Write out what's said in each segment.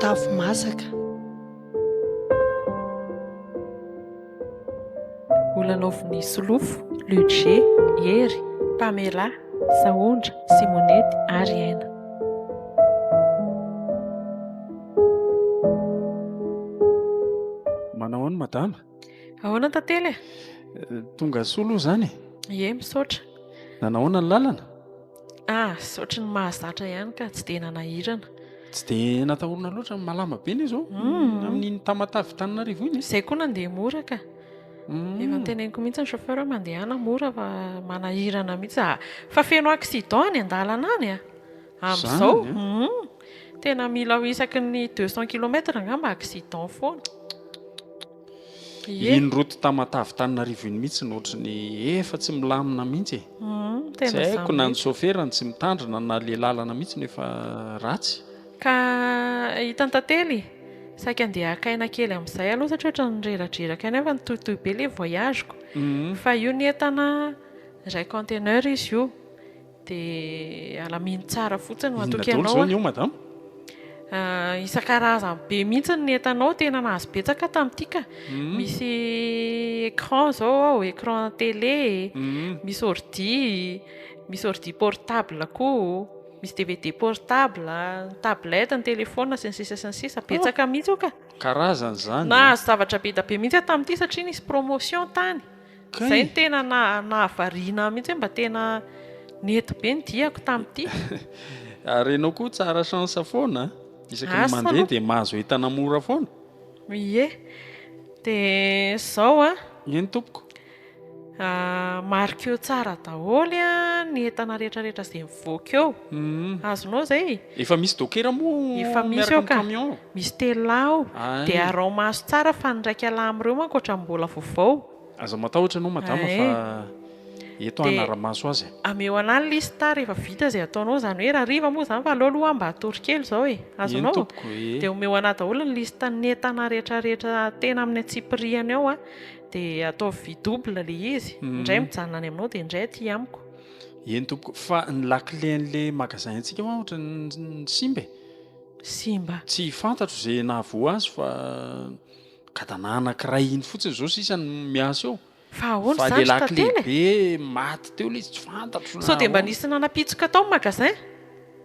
sakafo masaka. Olanaoviny Solofo, Ludger, Hery, Pamela, Saondra, Simonety ary Aina. Manao ahoana madama? Ahoana tantely? Tonga soa aloha izany. Ie, misaotra. Nanahoana ny lalana? Saotra ny mahazatra ihany ka tsy dia nanahirana. Tsy dia natahorana loatra malama be ny izao. Amin'iny Tamatavy Tananarivo iny. Izay koa nandeha mora ka. Efa niteneniko mihitsy ny chauffeur mandehana mora fa manahirana mihitsy. Fa feno accident any an-dalana any amin'izao. Tena mila ho isaky ny 200 km angamba accident foana. Iny route Tamatavy Tananarivo iny mihitsy ny ohatran'ny efa tsy milamina mihitsy. Tsy haiko na ny chauffeur ny tsy mitandrina na le lalana mihitsy nefa ratsy. Ka hitany tantely, saika andeha hakaina kely amin'izay aloha satria ohatra nireradraraka nefa nitohitohy be ilay voyageko. Fa io ny entana iray conteneur izy io dia alaminy tsara fotsiny ho atoky Inona ianao. daholo izao ny io madama? Isan-karazany be mihitsy ny entanao, tena nahazo betsaka tamin'ity ka. Misy écran zao ao, écran télé, misy ordi portable koa, misy DVD portable, tablette, ny téléphone sy ny sisa betsaka mihitsy io ka. Karazany izany. Nahazo zavatra be da be mihitsy tamin'ity satria nisy promotion tany. Izay ny tena nahavariana mihitsy mba tena nety be ny diako tamin'ity. Ary ianao koa tsara chance foana. Isaky ny mandeha dia mahazo entana mora foana. Ie. Dia izao Eny tompoko. marika eo tsara daholo ny entana rehetrarehetra izay mivoaka eo. Azonao izay? Efa misy dokera moa Efa misy miaraka eo amin'ny ka. camion? Misy telo ao. Dia arao maso tsara fa ny raiky alamiro eo manko ohatran'ny mbola vaovao. Aza matahotra ianao madama fa eto hanara-maso azy. Ameo ana ny lista rehefa vita izay ataonao, izany hoe raha riva moa izany fa aloha mba hatory kely izao e. Azonao? tompoko, Dia omeo ana daholo ny lista ny entana rehetrarehetra tena amin'ny antsipiriany ao dia atao vy double ilay izy. Indray mijanona any aminao dia indray aty amiko. Eny tompoko. Fa ny lakilen'ilay magasin antsika ohatra ny simba. Simba. Tsy fantatro izay nahavoa azy fa gadana anankiray iny fotsiny izao sisa ny miasa eo. Fa ahoana Fa izany le laky tantely? lehibe maty teo ilay izy tsy fantatro. Sao dia mba nisy nanapitsoka tao ny magasin?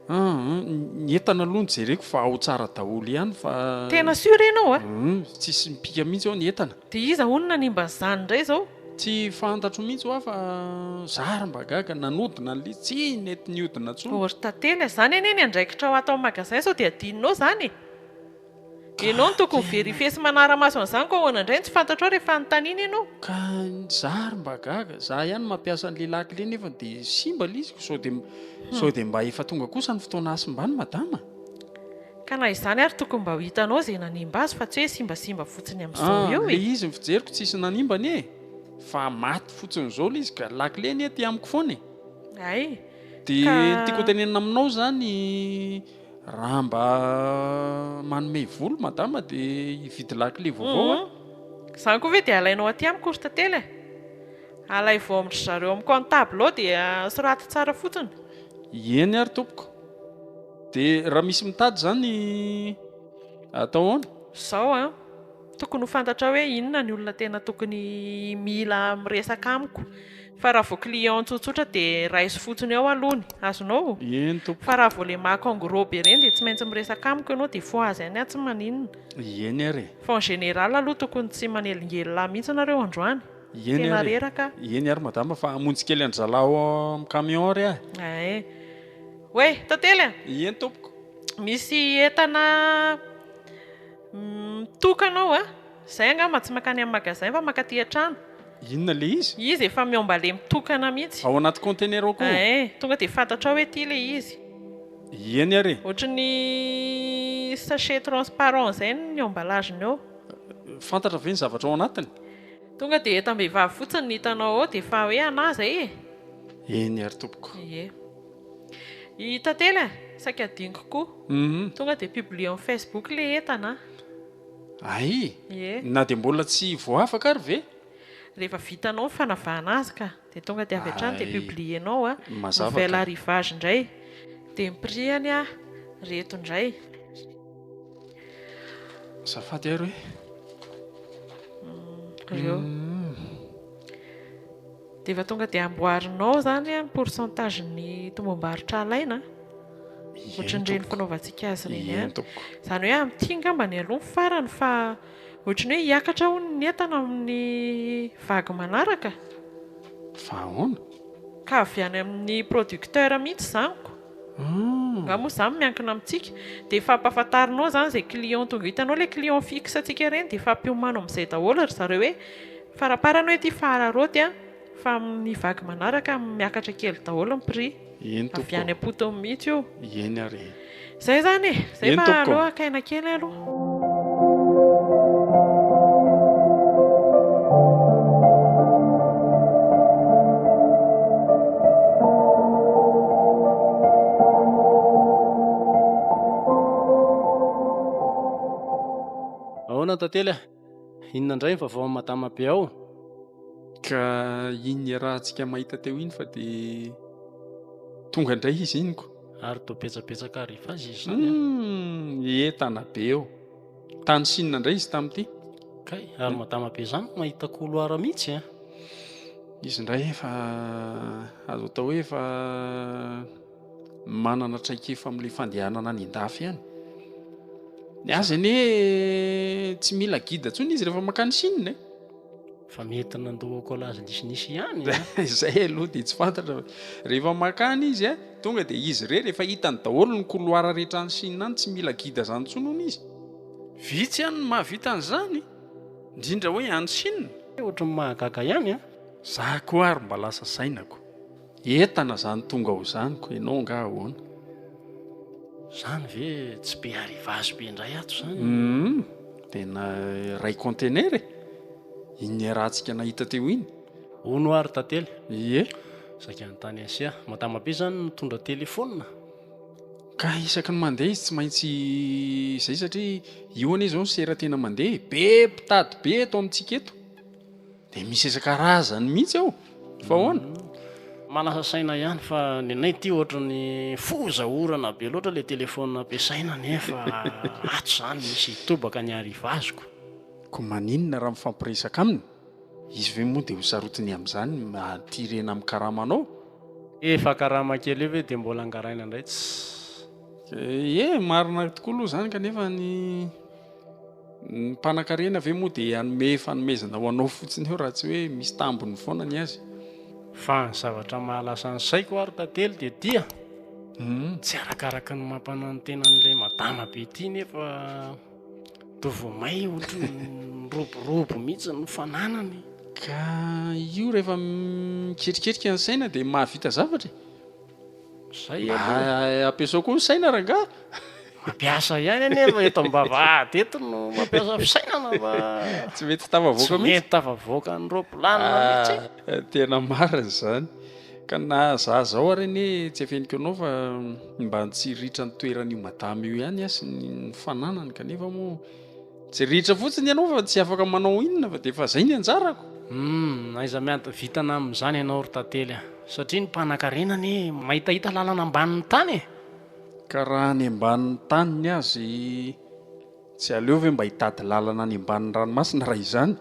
Ny entana aloha jereko fa ao tsara daholo ihany fa Tena sûr ianao tsisy mipika mihitsy ao ny entana. Dia iza onona nimba izany indray izao? Tsy fantatro mihitsy ho fa zary mba gaga nanodina ny tsy nety niodina intsony. Ory tantely izany anie ny andraikitra ao atao magasin sao dia adinonao izany. Ianao no tokony verifie sy manara-maso an'izany ko ahoana indray tsy fantatrao rehefa anontaniana ianao. Ka zary mba gaga za ihany mampiasa an'ilay lakile nefa dia simba ilay izy sao dia mba efa tonga kosa ny fotoana asimbany madama. Ka na izany ary tokony mba ho hitanao izay nanimba azy fa tsy hoe simbasimba fotsiny amin'izao eo Ilay izy ny fijeriko tsisy nanimbany e. Fa maty fotsiny izao ilay izy ka lakile ny ety amiko foana e. Ay. Dia tiako tenenina aminao izany raha mba manome volo madama dia hividy lakile vaovao. Izany koa ve dia alainao aty amiko ory tantely? Alay vao amin'ny zareo amin'ny comptable ao dia soraty tsara fotsiny. Eny ary tompoko. Dia raha misy mitady izany atao ahoana? Izao tokony ho fantatra hoe inona ny olona tena tokony mila miresaka amiko. Fa raha vao client tsotsotra dia raisy fotsiny ao alohany. Azonao? Eny tompoko. Fa raha vao ilay maka en gros be ireny dia tsy maintsy miresaka amiko ianao dia foazy any tsy maninona. Eny ary. Fa en général aloha tokony tsy manelingelina mihitsy nareo androany. Eny Tena ary. reraka. Eny ary madama fa hamonjy kely an-jalao amin'ny camion ary aho. Ay. Hoe, tantely Eny tompoko. misy entana tokanao izay angamba tsy makany amin'ny magasin fa makaty an-trano. Inona ilay izy? Izy efa miomba le mitokana mihitsy. Ao anaty conteneur ao koa? Tonga dia fantatrao hoe ity ilay izy. Eny ary. Ohatran'ny sachet transparent izay ny emballage-ny eo. Fantatra ve ny zavatra ao anatiny? Tonga dia entam-behivavy fotsiny ny hitanao ao dia efa hoe anazy e. Eny ary tompoko. Ie. I tantely saika adiniko koa. Tonga dia publie amin'ny Facebook ilay entana. Ay. Ie. Na dia mbola tsy voafaka ary ve? Rehefa vitanao ny fanavahana azy ka dia tonga dia avy hatrany dia publienao mazava nouvelle ka. arrivage indray dia ny prix-any reto indray Zafady ary reo dia efa tonga dia amboarinao zany a ny pourcentage ny tombom-barotra alaina ohatran'ireny fanaovantsika azy ireny ihany. Izany hoe amin'ity ngamba ny aloha farany fa ohatran'ny hoe hiakatra ho ny entana amin'ny vagy manaraka. Fa ahoana? Ka avy any amin'ny producteur mihitsy izanyko. Nga moa izany miankina amintsika dia efa ampahafantarinao izany izay client tonga hitanao ilay client fixe antsika ireny dia efa ampiomanao amin'izay daholo ry zareo hoe faraparany hoe ity fararaoty a fa amin'ny vagy manaraka miakatra kely daholo ny prix. Avy any am-potony mihitsy io. Eny ary. Izay zany e. Izay fa aloha akaina kely aloha. Ahoana tantely inona indray ny vaovao Madama be ao? Ka iny raha antsika mahita teo iny fa dia tonga indray izy iniko. Ary toa betsabetsaka ariva azy izy zany. Tana be eo. Tany sinina indray izy tamin'ity. Kay ary Madama be izany mahita couloir mihitsy a. Izy indray efa azo atao hoe efa manana traikefa amin'ilay fandehanana any an-dafy ihany. Ny azy anie tsy mila gida intsony izy rehefa makany sinina. Fa mety nandoa collage nisy ihany. Izay aloha dia tsy fantatra. Rehefa makany izy tonga dia izy rehefa hitany daholo ny couloir rehetra any sinina any tsy mila gida izany intsony hono izy. Vitsy ihany no mahavita an'izany. Indrindra hoe any sinina. Ohatran'ny mahagaga ihany a. Za koa ary mba lasa sainako. Entana izany tonga ho izanyko ianao nga ahoana. Zany ve tsy be arrivage be indray ato zany. Tena ray conteneur iny raha antsika nahita teo iny. Hono ary tantely. Ie. Saika ny tany asia. Madama be zany mitondra telefônina. Ka isaky ny mandeha izy tsy maintsy izay satria io anie izao ny sera tena mandeha. Be mpitady be eto amintsika eto. Dia misy isan-karazany mihitsy ao. Fa ahoana? Manasa saina ihany fa ny anay ity ohatran'ny fozahorana be loatra ilay telefônina ampiasaina nefa ato izany misy tobaka ny arrivageko. Ko maninona raha mifampiresaka aminy? Izy ve moa dia ho sarotiny amin'izany mahatirena amin'ny karamanao? Efa karama kely eo ve dia mbola angaraina indray tsy? Marina tokoa aloha izany kanefa ny mpanan-karena ve moa dia hanome fanomezana ho anao fotsiny eo raha tsy hoe misy tambony foana ny azy. Fa ny zavatra mahalasa ny saiko ary tantely dia dia tsy arakaraka ny mampanao ny tenan'ilay Madama be ity nefa dovomay ohatran'ny roborobo mihitsy ny fananany. Ka io rehefa miketriketrika ny saina dia mahavita zavatra. Zay Ampiasao koa ny saina rangaha. Mampiasa ihany anefa eto am-bavahady eto no mampiasa fisainana fa tsy mety tafavoaka mihitsy. Tsy mety tafavoaka ny roaplanina mihitsy. Tena marina izany. Ka na za zao ary anie tsy afeniko anao fa mba tsy ritra ny toeran'io Madama io ihany sy ny fananany kanefa moa tsy ritra fotsiny ianao fa tsy afaka manao inona fa dia efa izay ny anjarako. Aiza vitana amin'izany ianao ry tantely satria ny mpanan-karenany mahitahita lalana ambanin'ny tany. Ka raha any ambanin'ny taniny azy tsy aleo ve mba hitady lalana any ambanin'ny ranomasina raha izany?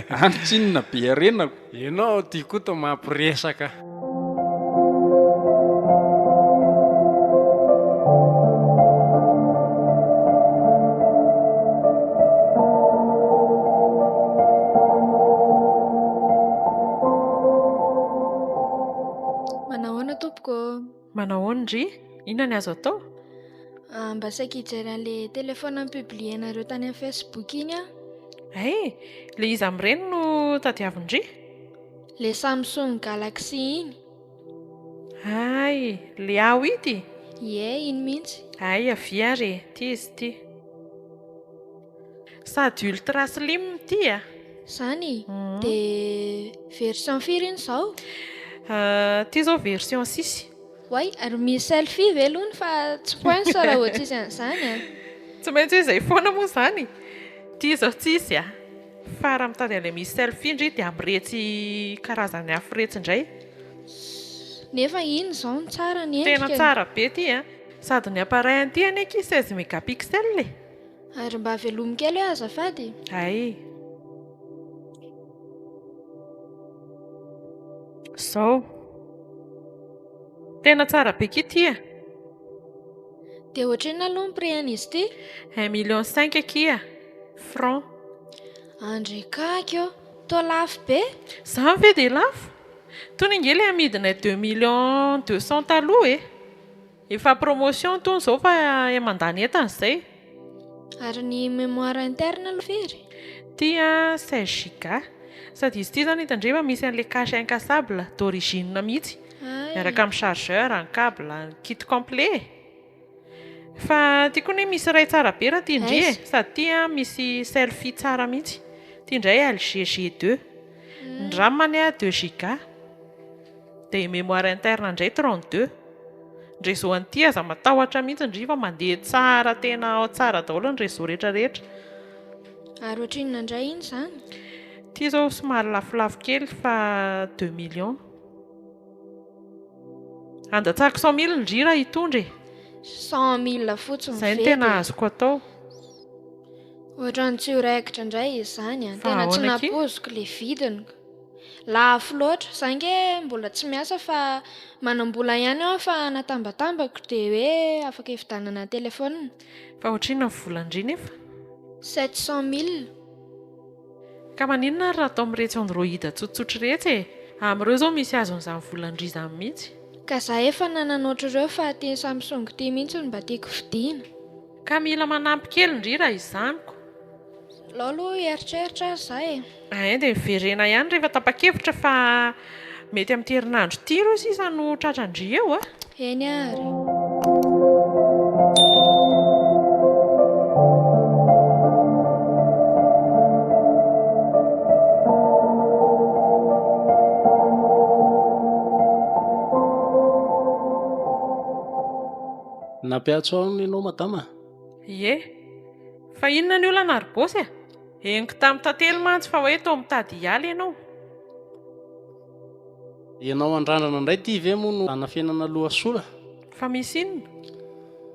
Any tsinona be arenako. Ianao tia koa toa mampiresaka. Manahoana tompoko? Manahoana ry? Inona ny azo atao? Mba saika hijery an'ilay telefôna publienareo tany amin'ny Facebook iny a. Le izy amin'ireny no tadiavin-dry? Le Samsung Galaxy iny. Le A8? Ie, iny mihitsy. Avy ary, ty izy ty. Sady ultra slim ty a? Zany? Dia version firy iny izao? Ty zao version 6. Way, ary misy selfie velony fa tsy points raha ohatra izy an'izany a. Tsy maintsy izay foana moa izany. Ty zao tsisy a. Fa raha mitady an'ilay misy selfie indry dia amretsy karazany hafa retsy indray. Nefa iny izao ny tsara ny endrika. Tena tsara be ty a. Sady ny appareil an'ity anie 16 mégapixel. Ary mba velomy kely eo azafady. Ay. Zao. Tena tsara be ity a. Dia ohatrina aloha ny prix-an'izy ity? 1,5 million akia. Franc. Andrekaka eo, toa lafo be. Za ve dia lafo? Tony ngely amidinay 2 millions 200 taloha e. Efa promotion tony zao fa mandany entana izay. Ary ny mémoire interne aloha firy? Tia 16 giga. Sady izy ity zany hitandreva misy an'ilay cache incassable d'origine mihitsy. Miaraka amin'ny chargeur, ny câble, ny kit complet. Fa tia koa misy ray tsara be raha tia indri e. Sady tia misy selfie tsara mihitsy. Tia indray LG G2. Ny RAM-ny 2 giga. Dia mémoire interne indray 32. Ny réseau an'ity aza matahotra mihitsy indriva mandeha tsara tena ao tsara daholo ny réseau rehetrarehetra. Ary ohatrinona indray iny izany? Ity zao somary lafolafo kely fa 2 millions. Andatsaka 100 000 indri raha hitondra e. 100 000 fotsiny Izay no tena azoko atao. Ohatran'ny tsy horaikitra indray izany a. Fa Tena tsy ahoana ky? napoziko ilay vidiny. Lafo loatra. Za nge mbola tsy miasa fa manam-bola ihany aho fa natambatambako dia hoe afaka hividanana telefaonina. Fa ohatrina volandry nefa. 700 000. Ka maninona raha atao amin'iretsy Android tsotsotra rehetra e. Amin'ireo zao misy azon'izany volandry izany mihitsy. Ka za efa nananoatra ireo fa tia Samsung ity mihitsy no mba tiako vidiana. Ka mila manampy kely indri raha izaniko. Lao aloha hieritreritra azy za e. Dia miverena ihany rehefa tapa-kevitra fa mety amin'ny herinandro ity ireo sisa no tratrandry eo a. Eny ary. Nampiatso ao ianao madama? Ie. Fa inona ny olana ary bosy a? Henoko tamin'ny tantely mantsy fa hoe tao mitady hiala ianao. Ianao andrandrana indray ity ve moa no anafenana loha sola? Fa misy inona?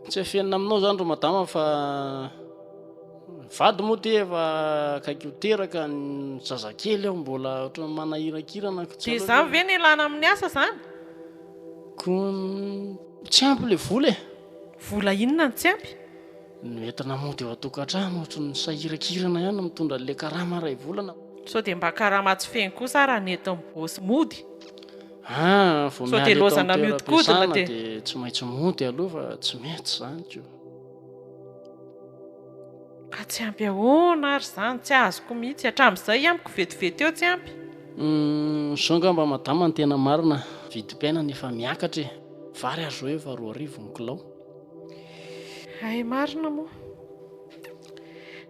Tsy afenina aminao zany ro madama fa vady moa ty efa akaiky ho teraka ny zazakely aho mbola ohatran'ny manahirakirana. Dia izany ve ny ilana amin'ny asa zany? Tsy ampy le vola e. Vola inona ny tsy ampy? No entina mody eo an-tokantrano ohatran'ny sahirakirana ihany mitondra le karama ray volana. Sao dia mba karama tsy feny kosa raha nentin'ny bosy mody. Vao Sao dia lozana mihodinkodina dia dia tsy maintsy mody aloha fa tsy mety zany ko. Ka tsy ampy ahoana ary zany tsy azoko mihitsy. Hatramin'izay amiko vetivety eo tsy ampy. Zao ngamba madama ny tena marina. Vidim-piainana efa miakatra e. Vary azo eo fa 2,000 ny kilao. Ay marina moa.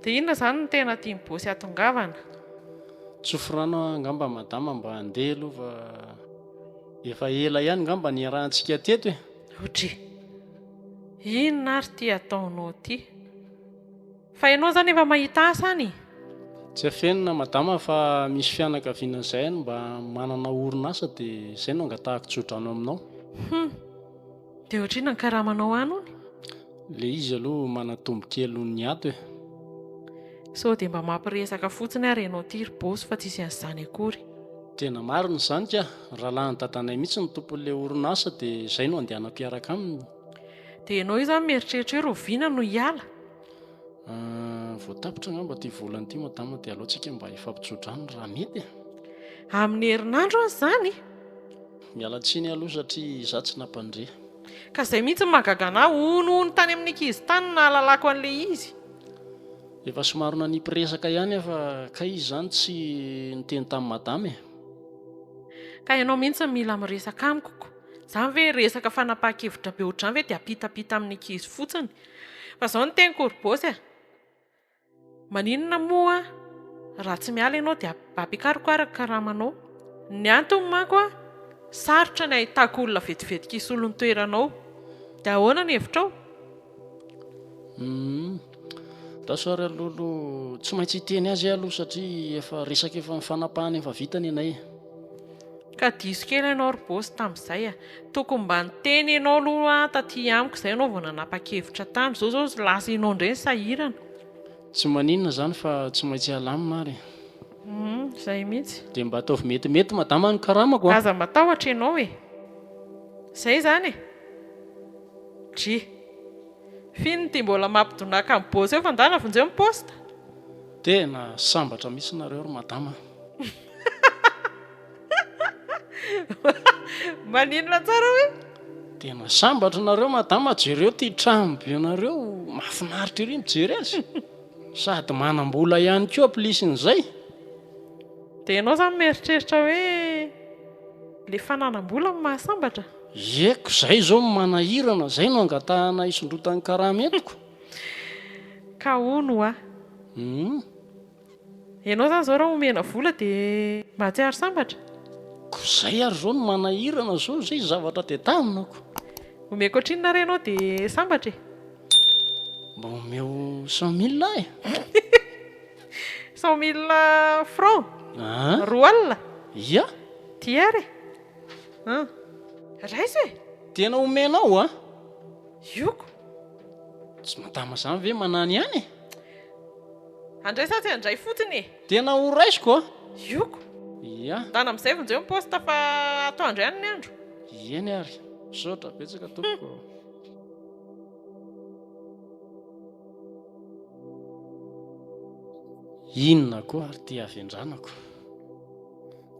Dia inona zany no tena tiany bosy atongavana? Tsofirano ngamba madama mba handeha aloha fa efa ela ihany ngamba ny arahantsika teto e. Ohatry. Inona ary ty ataonao ty? Fa ianao zany efa mahita asa any? Tsy afenina madama fa misy fianakaviana izay mba manana orinasa dia izay no angatahako tsodrano aminao. Dia ohatrina ny karamanao any hony? Le izy aloha manatombo kely ny ato e. Sao dia mba mampiresaka fotsiny ary ianao ty ry bosy fa tsisy an'izany akory. Tena marina izany ka. Raha lahy ny dadanay mihitsy ny tompon'ilay orinasa dia izay no andehanako hiaraka aminy. Dia ianao io zany mieritreritra hoe roviana no hiala? Voatapitra ngamba ty volana ity madama dia alohantsika mba ifampitsodrano raha mety. Amin'ny herinandro any zany? Miala tsiny aloha satria izaho tsy nampandre. Ka izay mihitsy magagana ono tany amin'ny ankizy tany na lalako an'ilay izy. Efa somary nanipy-resaka ihany fa ka izy zany tsy niteny tamin'ny madama e. Ka ianao mihitsy mila miresaka amiko. Zany ve resaka fanapahan-kevitra be ohatrany ve dia apitapita amin'ny ankizy fotsiny? Fa izao no teniko ry bosy a. Maninona moa raha tsy miala ianao dia ampiakarokaraka karamanao. Ny antony manko a sarotra ny ahitako olona vetivetika hisolo ny toeranao. Dia ahoana ny hevitrao? Da sary alolo tsy maintsy hiteny azy aloha satria efa resaka efa mifanapahany efa vitany anay. Ka diso kely ianao ry bosy tamin'izay a. Tokony mba niteny ianao aloha taty amiko izay ianao vao nanapa-kevitra tany. Zao lasa ianao indray ny sahirana. tsy maninona zany fa tsy maintsy alamina ary Izay mihitsy. dia mba ataovy metimety madama ny karamako Aza matahotra ianao e. Izay zany e. Dri. Fino ty mbola mampidonaka amin'ny bôsy eo fa ndana vonjeo amin'ny posta. tena sambatra misy nareo ry madama. Maninona tsara hoe? Tena sambatra nareo madama, jereo ty trano be nareo mahafinaritra ery mijery azy sady manam-bola ihany koa amplisin'izay. Dia ianao zany mieritreritra hoe le fananam-bola no mahasambatra? Eko zay zao manahirana zay no angatahana isondrotan'ny karama etiko. Ka hono a. Ianao zany zao raha omena vola dia mahatsiaro sambatra? Ko zay ary zao no manahirana zao zay zavatra dia taminako. Omeko ohatrinona re ianao dia sambatra e? Mba omeo 100 000 e. 100 000 francs? Roa alina? Ia. Tiare? Raisa e? Tena omenao a? Ioko. Tsy madama zany ve manany ihany e? Andray sa tsy andray fotsiny e? Tena ho raisiko a? Ioko. Ia. Ndana amin'izay vonjeo amin'ny posta fa atoandro ihany ny andro. Eny ary. Misaotra betsaka tompoko. Inona koa ary ty avendranako.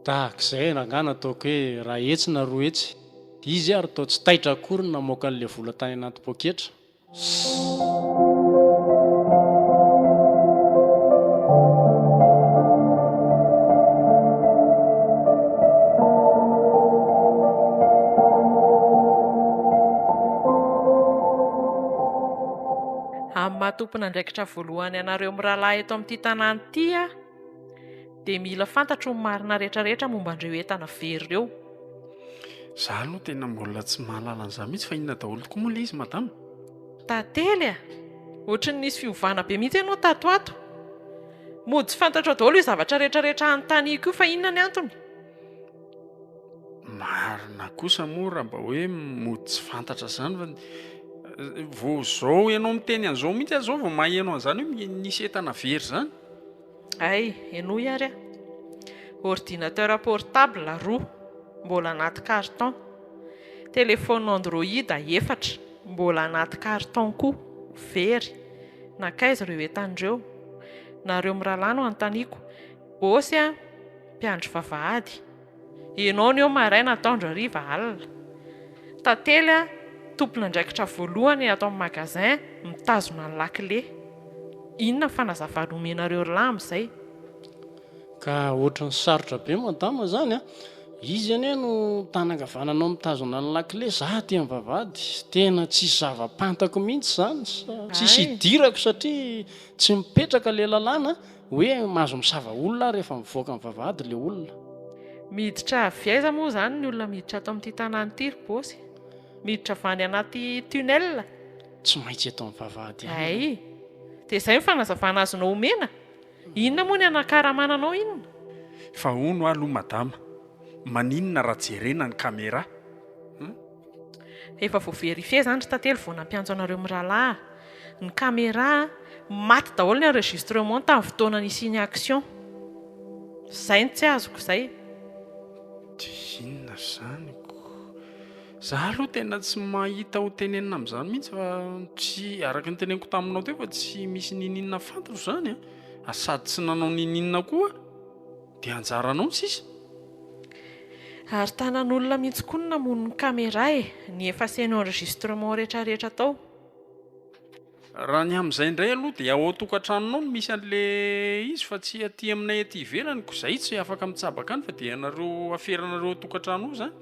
Tahak'izay rangana ataoko hoe raha hetsy na roa hetsy. Izy ary tao tsy taitra akory ny namoaka an'ilay vola tany anaty poketra. Amin'ny mahatompona andraikitra voalohany ianareo mirahalahy eto amin'ity tanàna ity dia mila fantatro ny marina rehetrarehetra momba an'ireo entana very ireo. Zaho aloha tena mbola tsy mahalala an'izany mihitsy fa inona daholo tokoa moa ilay izy madama? Tantely a. Ohatry ny nisy fiovana be mihitsy ianao tatoato. Mody tsy fantatro daholo io zavatra rehetrarehetra anontaniako io fa inona ny antony? Marina kosa moa raha mba hoe mody tsy fantatra izany fa vao zao ianao miteny an'izao mihitsy aho zao vao maheno an'izany hoe nisy entana very izany. Ay, enoy ary a. Ordinateur portable 2 mbola anaty carton. Téléphone Android 4 mbola anaty carton koa very. Nakaiza ireo entan'ireo? Nareo mirahalahy no anontaniako. Bôsy a, mpiandry vavahady. Ianao ny eo maraina ataondro hariva alina. Tantely a, tompona andraikitra voalohany ato amin'ny magasin mitazona ny lakile. Inona fanazavana omenareo lahy amin'izay? Ka ohatran'ny sarotra be madama zany a. Izy anie no tanangavananao mitazona ny lakile. Zaho ty amin'ny vavahady tena tsy zava-pantako mihitsy zany. Tsisy hidirako satria tsy mipetraka le lalàna hoe mahazo misava olona rehefa mivoaka amin'ny vavahady le olona. Miditra viaiza moa zany ny olona miditra ato amin'ity tanàna ity ry bôsy? Miditra avany anaty tunnel? Tsy maintsy eto amin'ny vavahady ihany. Ay. Dia izay ny fanazavana azonao omena. Inona moa ny anakaramananao inona? Fa hono aloha madama. Maninona raha jerena ny caméra? Efa voaverifie zany ry tantely vao nampiantso anareo mirahalahy. Ny caméra maty daholo ny enregistrement tamin'ny fotoana nisy ny action. Izay ny tsy azoko izay. Inona izany? Zaho aloha tena tsy mahita ho tenenina amin'izany mihitsy fa tsy araka ny teneniko taminao teo fa tsy misy nininona fantatro izany a. Sady tsy nanao nininona koa dia anjaranao ny sisa. Ary tanan'olona mihitsy koa no namono ny caméra ny efaseny enregistrement rehetrarehetra tao. Raha ny amin'izay indray aloha dia ao an-tokantranonao no misy an'ilay izy fa tsy aty aminay aty ivelany ko izay tsy afaka mitsabaka any fa dia ianareo aferanareo tokantrano io izany.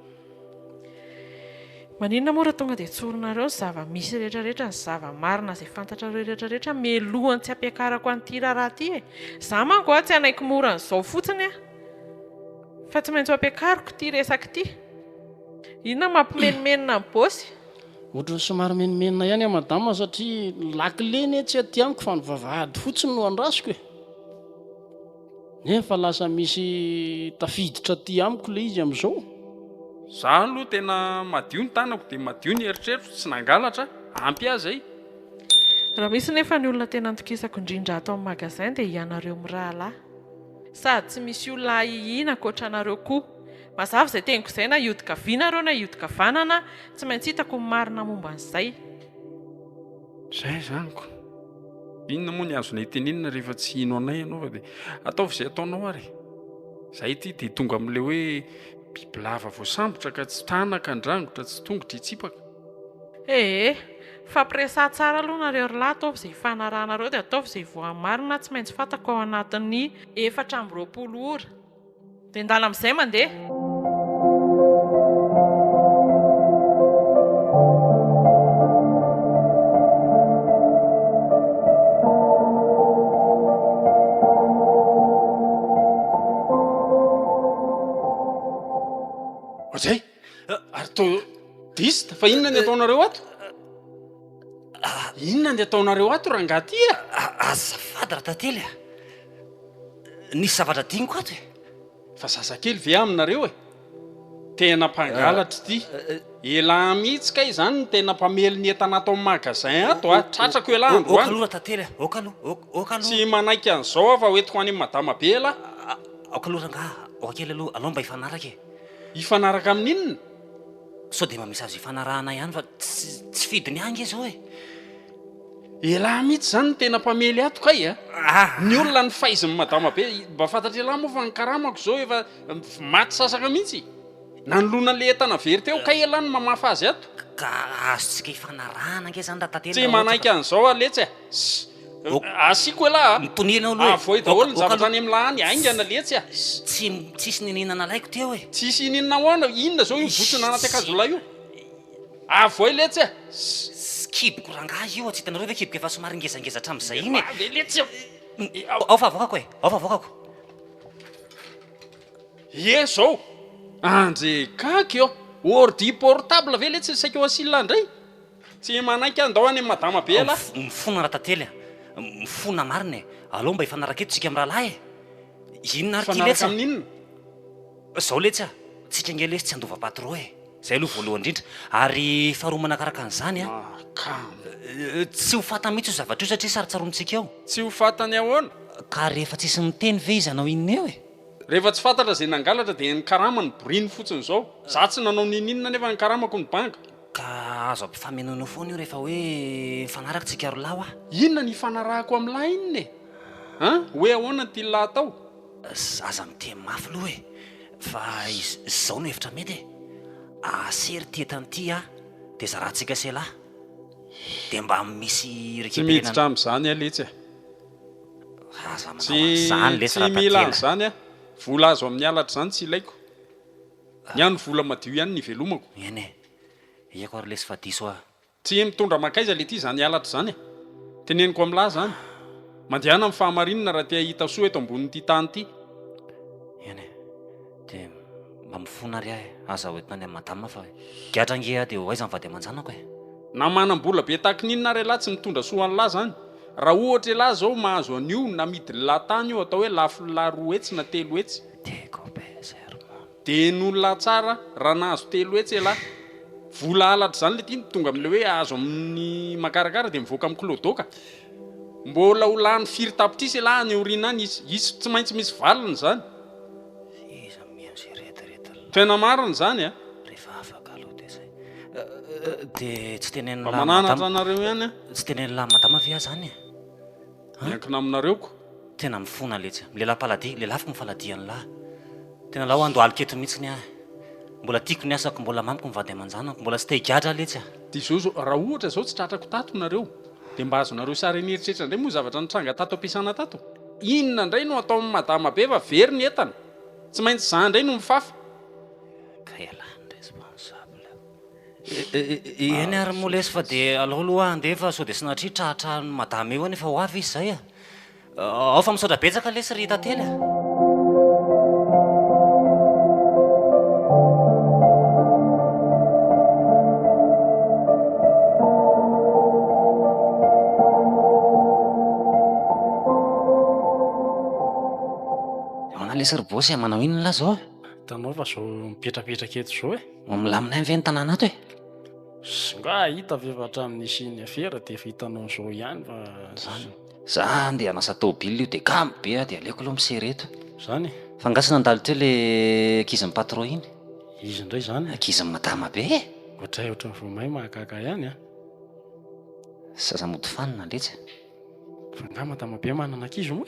Maninona moa raha tonga dia tsorinareo ny zava-misy rehetrarehetra, ny zava-marina izay fantatrareo rehetrarehetra melohany tsy ampiakarako an'ity raharaha ity e. Izaho manko tsy anaiko mora an'izao fotsiny a. Fa tsy maintsy ampiakariko ity resaka ity. Inona mampimenimena ny bôsy? Ohatran'ny somary menimenina ihany a madama satria lakile ny tsy aty amiko fa ny vavahady fotsiny no andrasiko e. Nefa lasa misy tafiditra aty amiko le izy amin'izao. Zaho aloha tena madio ny tanako dia madio ny eritreritro tsy nangalatra ampy azy ay. raha misy nefa ny olona tena nitokisako indrindra ato amin'ny magasin dia ianareo mirahalahy sady tsy misy olona hihina koatra anareo koa mazava izay teniko izay na iodika vianareo na iodika vanana tsy maintsy hitako marina momba an'izay zay zaniko inona moa ny azonay teninina rehefa tsy hino anay ianao fa dia ataovy izay ataonao ary zay ty dia tonga amin'ilay hoe bibilava voasambotra ka tsy tanaka andrangotra tsy tongotra hitsipaka fampiresaha tsara aloha nareo rylahy ataovy izay fanarahanareo dia ataovy izay voamarina tsy maintsy fantako ao anatin'ny 420 ora dia ndala amin'izay mandeha zay ary to dista fa inona ny ataonareo ato inona ny ataonareo ato raha ngaty azafady raha tantely nisy zavatra diniko ato fa zazakely ve aminareo tena mpangalatra ty ela mihitsy ka izany ny tena mpamely ny entanato amin'ny magasin ato tratrako ela andro oka aloha raha tantely oka aloha tsy manaiky an'izao fa hoentiko any madama be ela oka aloha ranga oka kely aloha mba hifanaraka hifanaraka amin'inona sao dia mba misy azo hifanarahana ihany fa tsy fidiny angy zao ela mihitsy zany ny tena mpamely ato kay ny olona ny faiziny madama be mba fantatra ela moa fa ny karamako zao efa maty sasaka mihitsy nanolona le entana very teo kay ela ny mamafa azy ato ka azotsika hifanarahana nge zany raha tantely tsy manaiky an'izao aletsy asiko ela mitonina aloha avoy daholo ny zavatra any am'lahany aingana letsy tsisy nininana laiko teo tsisy ininina hoana inona zao io votsina anaty akazolahy io avoy letsy kiboko rangahy io tsy hitanareo ve kiboko efa somary ngezangeza hatramin'izay iny letsy ao fa avokako ao fa avokako zao anjekaky eo ordi portable ve letsy saika eo asila ndray tsy manaiky andao any madama be ela mifona raha tantely mifona marina aloha mba hifanaraka eto tsika amin'ny rahalahy inona ary ty letsy amin'inona zao letsy tsika nge lesy tsy andova-patro zay aloha voalohany indrindra ary faharoa manakaraka an'izany tsy ho fata mihitsy io zavatra io satria sarotsarontsika eo tsy ho fatany ahoana ka rehefa tsisy miteny ve izy anao inona eo rehefa tsy fantatra zay nangalatra dia ny karama ny boriny fotsiny zao za tsy nanao nininona nefa ny karamako ny banga ka azo ampifamenonao foana io rehefa hoe fanaraka tsika rolahy inona ny fanarahako amin'lahy inona hoe ahoana ty lahy atao aza mite mafy loha fa zao no hevitra mety asery tietanyity dia zarahantsika se lahy dia mba misy tsy miditra am'izany aletsy tsy mila an'izany vola azo amin'ny alatra zany tsy ilaiko ny any vola madio ihany ny velomako eny iako ary lesy fadiso tsy mitondra makaiza le ty zany alatra zany teneniko amin'lahy zany mandehana amin'ny fahamarinina raha tia hita soa eto ambonin'ity tany ity eny dia mba mifona ary aza hoentina amin'ny madama fa giatra nge dia hoaiza mivady aman-janako na manam-bola be tahaky ninona ary lahy tsy mitondra soa an'lahy zany raha ohatra lahy zao mahazo an'io namidy lahy tany io atao hoe lafo lahy roa hetsy na telo hetsy dia n'olona tsara raha nahazo telo hetsy lahy vola alatra zany le ty tonga amin'le hoe azo amin'ny makarakara dia mivoaka amin'ny kilodoka mbola ho lany firy tapitrisy lahy ny orina any izy tsy maintsy misy valiny zany tena mariny zany rehefa afaka aloha dia zay dia tsy tenen'ny mananatra anareo ihany tsy tenen'ny lahy madama ve zany miankina aminareoko tena mifona letsy lehilahy-paladi lehilafiko mifaladian'ny lahy tena lahy ho andohaly keto mihitsy mbola tiako ny asako mbola mamiko mivady aman-janako mbola tsy te higadra letsy dia zao raha ohatra zao tsy tratrako tato nareo dia mba azonareo sary nyeritreritra indray moa zavatra nitranga tato ampiasana tato inona indray no atao amin'ny madama be fa very ny entana tsy maintsy za indray no mifafa ka ialany responsable eny ary moa lesy fa dia alao aloha andefa sao dia sy natria trahatra madama eo nefa ho avy izy zay ao fa misaotra betsaka lesy ry tantely lesy ry bosy manao inona lahy zao tanao fa zao mipetrapetraka eto zao milaminay ve ny tanàna ato Nga hita vevatra amin'ny siny afera dia vitanao zao ihany fa za andeha hanasa tôbily io dia kamo be dia aleoko aloha misereto. zany Fa ngasy nandalo teo le ankizin'ny patron iny. izy indray zany Ankizin'ny madama be. ohatray ohatran'ny vomay mahakaka ihany a Zaza mody fanina ndretsy. fa nga madama be manana ankizy moa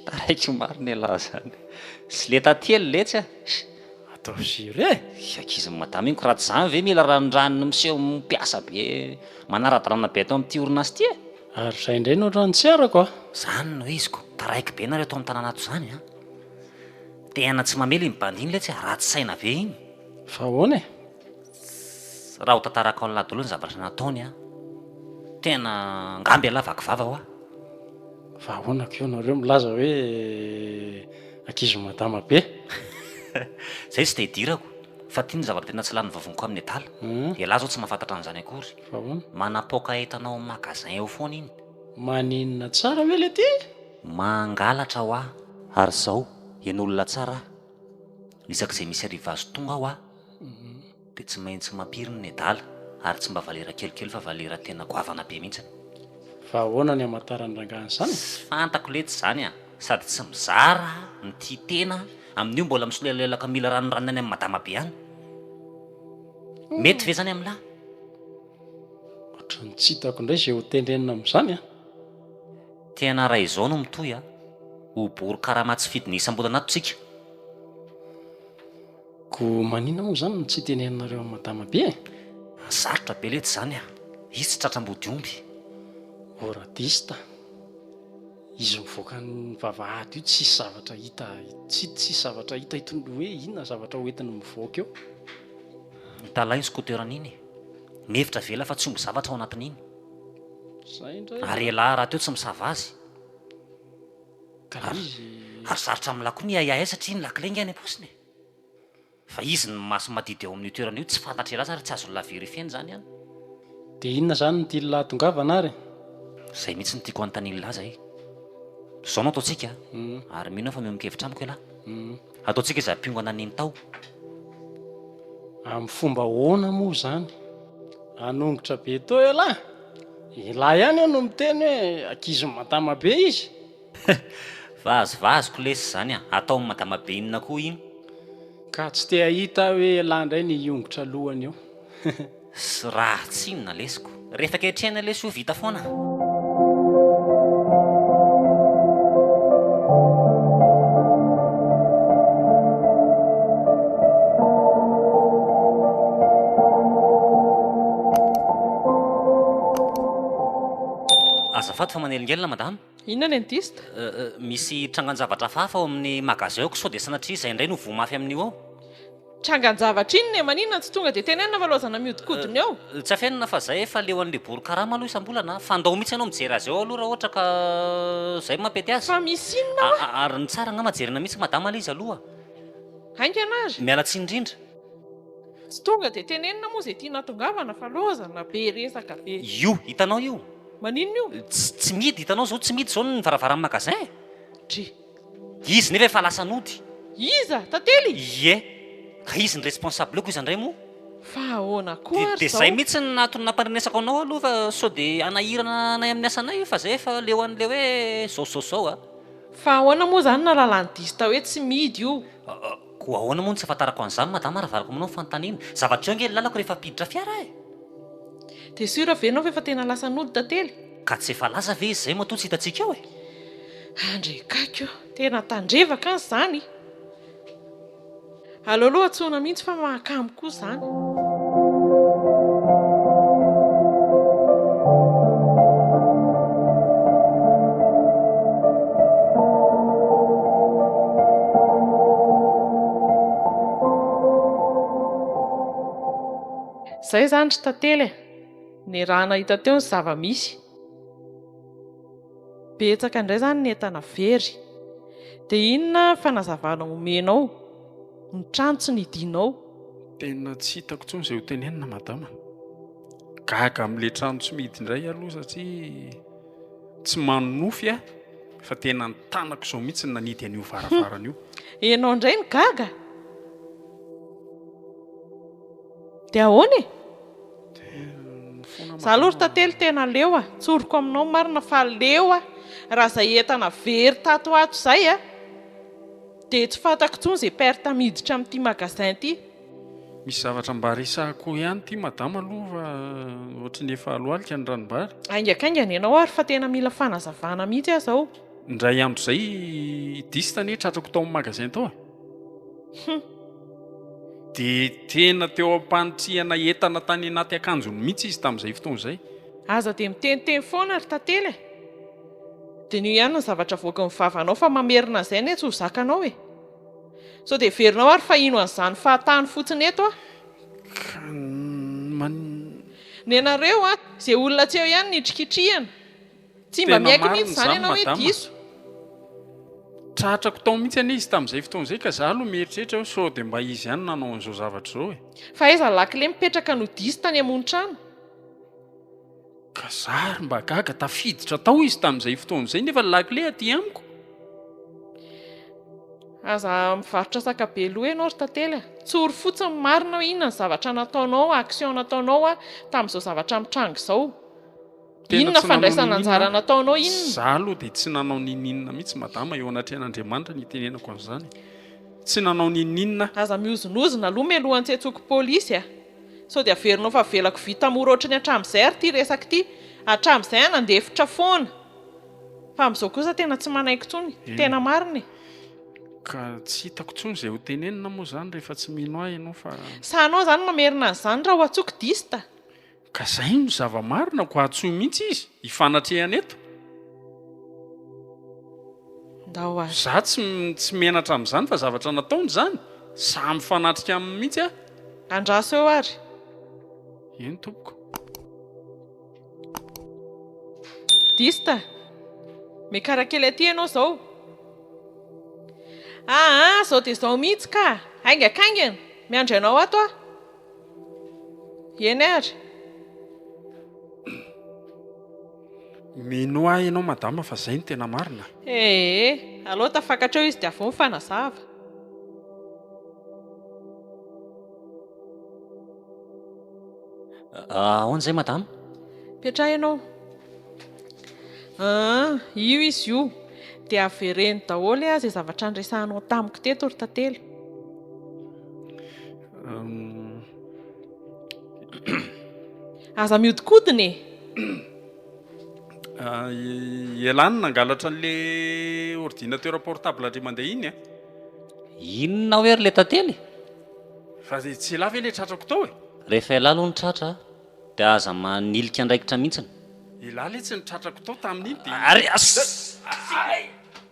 Taraiky maro ny alahy zany. Sy le tately letsy a. atao firy Ankizin'ny madama iny ko raha tsy zany ve mila ranondrano miseho mipiasa be manara-dalàna be atao amin'ity orinasy ity e. ary zay indray no ohatrany tsy arako a Zany no iziko. Taraiky be nareo atao amin'ny tanàna ato zany a. Tena tsy mamely iny bandy iny letsy ratsy saina be iny. fa ahoana e Raha ho tantaraka ao daholo ny zavatra nataony a. Tena ngamby alavako vava ho a. fa ahoana ko eo nareo milaza hoe ankizy madama be Zay tsy dia hidirako. Fa tia ny zavatra tena tsy lany vavoniko amin'ny adala. Ialahy zao tsy mahafantatra an'izany akory. fa ahoana Manapoka entanao amin'ny magasin eo foana iny. maninona tsara ve le ty Mangalatra ho a. Ary zao ian'olona tsara isak'izay misy arivazo tonga aho a dia tsy maintsy mampiriny ny adala ary tsy mba valera kelikely fa valera tena goavana be mihitsy. fa ahoana ny hamantarany rangany zany Fantako letsy zany a. Sady tsy mizara ny tia tena amin'io mbola misolelelaka mila ranoranony amin'ny madama be any. Mety ve zany amin'lahy? ohatrany tsy hitako indray zay ho tenenina amin'izany a Tena raha izao no mitoy a. Ho bory karama tsy fidiny isam-bolana ato tsika. ko maninona moa zany no tsy teneninareo amin'ny madama be Sarotra be letsy zany a. Izy tsy tratram-body omby. oradista izy mivoaka ny vavahady io tsisy zavatra hita tsisy zavatra hita hitondro hoe inona zavatra hoentiny mivoaka eo Talay ny skoterana iny. Mihevitra vela fa tsy omby zavatra ao anatin'iny. zay indray Ary ialahy raha teo tsy misava azy. ka izy Ary sarotra amin'ny lakoa ny aiay satria ny lakilengy any am-posiny. Fa izy ny maso madidy eo amin'ny toerana io tsy fantatra elazy ary tsy azo laverifiany zany any. dia inona zany ny tia lahy tongavana ary Zay mihitsy ny tiako anontaniana lahy zay. Zao no ataontsika. Ary mino fa mihomikevitra amiko ialahy. Ataontsika izy ampiongana an'iny tao. amin'ny fomba hoana moa zany anongotra be to elahy ilahy ihany eo no miteny hoe ankizy madama be izy Vazovazoko lesy zany a. Atao amin'ny madama be inona koa iny. ka tsy te hahita hoe lahy indray ny iongotra lohany eo Sy raha tsy inona lesiko. Rehefa kehitrehana lesy ho vita foana. Azafady fa manelingelina madama. Inona ny dentiste? Misy trangan-javatra hafahafa ao amin'ny magasin ao sao dia sanatria izay indray no vomafy amin'io ao. Trangan-javatra inona maninona tsy tonga dia tenenina valozana miodikodiny eo. Tsy afenina fa zay efa leo an'le bory karama aloha isam-bolana. Fandao mihitsy ianao mijery azy ao aloha raha ohatra ka zay mampety azy. Fa misy inona wa? Ary ny tsara nga majerena mihitsy madama ilay izy aloha. Hainga anazy. Miala tsiny indrindra. Tsy tonga dia tenenina moa izay tiana tongavana fa lozana be resaka be. Io hitanao io. Maninona io? Tsy midy hitanao zao tsy midy zao ny varavaran'ny magasin. Dre. Izy nefa efa lasa nody. Iza, tantely? Ie. Ka izy ny responsable ko izy indray moa. Fa ahoana koa ary Dia zay mihitsy ny natony namparinesako anao aloha fa sao dia anahirana anay amin'ny asanay fa zay efa leo an'le hoe zao a. Fa ahoana moa zany na lalàny dista hoe tsy midy io? Ko ahoana moa ny tsy afantarako an'izany madama raha varako aminao fanontaniana. Zavatra eo nge lalako rehefa piditra fiara e. Dia sura ve ianao fa efa tena lasa nody tantely? Ka tsy efa laza ve izy zay matoa tsy hitantsika eo e. Andrekako tena tandrevaka any zany. Aleoloha atsoina mihitsy fa mahakamo koa zany. Zay zany ry tantely e. Ny raha nahita teo ny zava-misy. Betsaka indray zany ny entana very. Dia inona fanazavanao omenao? Ny trano tsy nidinao. tena tsy hitako intsony izay ho tenenina madama. Gaga amin'ilay trano tsy midy indray aloha satria tsy manonofy a fa tena ny tanako izao mihitsy ny nanidy an'io varavarana io. Enao indray ny gaga. Dia ahoana e? Za aloha ry tantely tena leo a, tsoroko aminao marina fa leo a, raha izay entana very tato ato izay a, dia tsy fantako intsony izay perte miditra amin'ity magasin ity. Misy zavatra mba resahako ihany ity madama aloha ohatry ny efa alohalika ny ranombary. Aingakaingana ianao ary fa tena mila fanazavana mihitsy aho izao. Indray andro izay dista anie tratrako tao amin'ny magasin tao dia tena teo am-panitrihana entana tany anaty akanjony mihitsy izy tamin'izay fotoana izay. Aza dia miteniteny foana ry tantely. Dia ny ihany ny zavatra voaka ny vavanao fa mamerina izay ny tsy ho zakanao e. So dia verinao ary fa ino an'izany fahatany fotsiny eto a? Ny anareo a, izay olona tsy eo ihany nitrikitrihana. Tsy mba miaiky mihitsy izany ianao hoe diso. Tratrako tao mihitsy anie izy tamin'izay fotoana izay ka za aloha mieritreritra sao dia mba izy ihany nanao an'izao zavatra izao e. Fa aiza lakile mipetraka no diso tany ambony trano? Ka zary mba gaga tafiditra tao izy tamin'izay fotoana izay nefa lakile aty amiko. Aza mivarotra sakabe loha ianao ry tantely. Tsoro fotsiny marina hoe inona ny zavatra nataonao, action nataonao a tamin'izao zavatra mitranga izao. Inona fandraisana anjara nataonao inona? Za aloha dia tsy nanao nininina mihitsy madama eo anatrehan'Andriamanitra ny tenenako an'izany. Tsy nanao nininina. Aza miozonozona aloha melohan'ny tsetsoky pôlisy a. So dia averinao fa velako vita mora ohatrany hatramin'izay ary ity resaka ity. Hatramin'izay nandefitra foana. Fa amin'izao kosa tena tsy manaiky intsony. Tena marina. Ka tsy hitako intsony izay ho tenenina moa izany rehefa tsy mino ahy ianao fa... Sanao izany mamerina an'izany raha ho atsoky dista. Ka izay no zava-marina ko atsoy mihitsy izy hifanatrehana eto. Ndao azy. Za tsy menatra amin'izany fa zavatra nataony izany. Samy fanatrika aminy mihitsy a. Andraso eo ary. Eny tompoko. Dista. Mikarakely aty ianao izao. Izao dia izao mihitsy ka. Aingakaingana. Miandry ianao ato a. Eny ary. Mino ahy ianao madama fa izay no tena marina. Aloha tafakatra eo izy dia avy eo mifanazava. Ahoana izay madama? Petraha ianao. Io izy io. Dia avereny daholo izay zavatra nresahanao tamiko teto ry tantely. Aza miodikodina e. Ialany nangalatra an'ilay ordinateur portable indray mandeha iny a. Inona hoe ry le tantely? Fa tsy ela ve ilay tratrako tao e? Rehefa ela aloha ny tratra dia aza manilika andraikitra mihitsiny. Ela le tsy ny tratrako tao tamin'iny dia... Ary